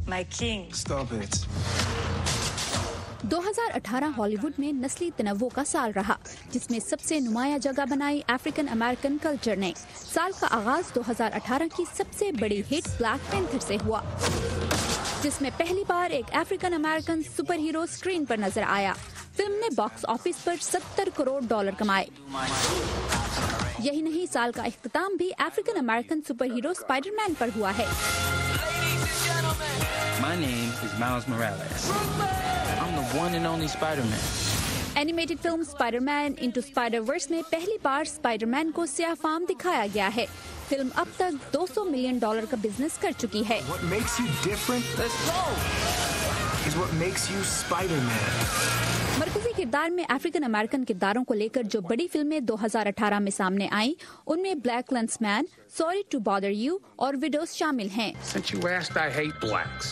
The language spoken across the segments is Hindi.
My king. Stop it. 2018 Hollywood में नस्ली तनव्वुर का साल रहा, जिसमें सबसे नुमाया जगह बनाई अफ्रीकन अमेरिकन कल्चर ने। साल का आगाज 2018 की सबसे बड़ी हिट ब्लैक पैंथर से हुआ, जिसमें पहली बार एक African American super hero screen पर नजर आया। फिल्म ने बॉक्स ऑफिस पर $70 करोड़ कमाए। यही नहीं, साल का इख्तिताम भी African American super hero Spiderman पर हुआ है। My name is Miles Morales. I'm the one and only Spider-Man. Animated film Spiderman into spider-verse में पहली बार स्पाइडरमैन को स्याह फाम दिखाया गया है। फिल्म अब तक $200 मिलियन का बिजनेस कर चुकी है। What makes you different? Let's go. Is what makes you Spider-Man. मरकजी किरदार में अफ्रीकन अमेरिकन किरदारों को लेकर जो बड़ी फिल्में 2018 में सामने आईं, उनमें black klansman, sorry to bother you और विडोज शामिल हैं। Since you asked, I hate blacks.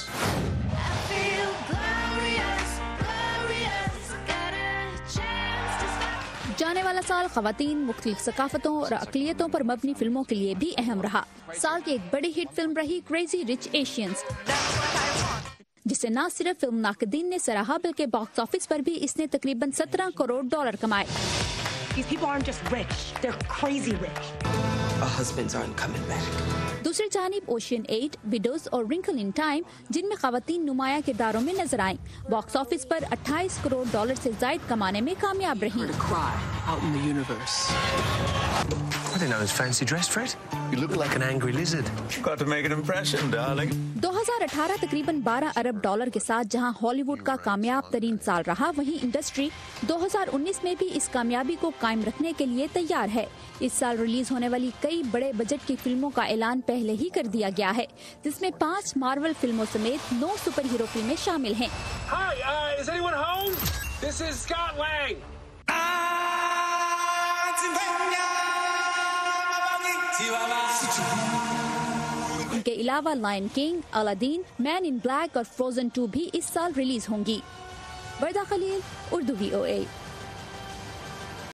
जाने वाला साल खवातीन, मुख्तलिफ सकाफतों और अक़लियतों पर मबनी फिल्मों के लिए भी अहम रहा। साल की एक बड़ी हिट फिल्म रही क्रेजी रिच एशियंस, जिसे न सिर्फ फिल्म नाक़दीन ने सराहा, बल्कि बॉक्स ऑफिस पर भी इसने तकरीबन $17 करोड़ कमाए। These people aren't just rich, they're crazy rich. Our husbands aren't coming back. दूसरी जानिब ओशियन 8, विडोज और रिंकल इन टाइम, जिनमें खवातीन नुमाया किरदारों में नजर आईं, बॉक्स ऑफिस पर $28 करोड़ से जायद कमाने में कामयाब रहीं। Out in the universe. I didn't know it was fancy dress, Fred. You look like an angry lizard. Got to make an impression, darling. 2018 तकरीबन $12 अरब के साथ जहां हॉलीवुड का कामयाब तरीन साल रहा, वहीं इंडस्ट्री 2019 में भी इस कामयाबी को कायम रखने के लिए तैयार है। इस साल रिलीज होने वाली कई बड़े बजट की फिल्मों का ऐलान पहले ही कर दिया गया है, जिसमें 5 मार्वल फिल्मों समेत 9 सुपर हीरो फिल्में शामिल हैं। Hi, is anyone home? This is Scott Lang. इनके अलावा lion king, Aladdin, man in black और फ्रोजन 2 भी इस साल रिलीज होंगी। वर्दा खलील, उर्दू VOA।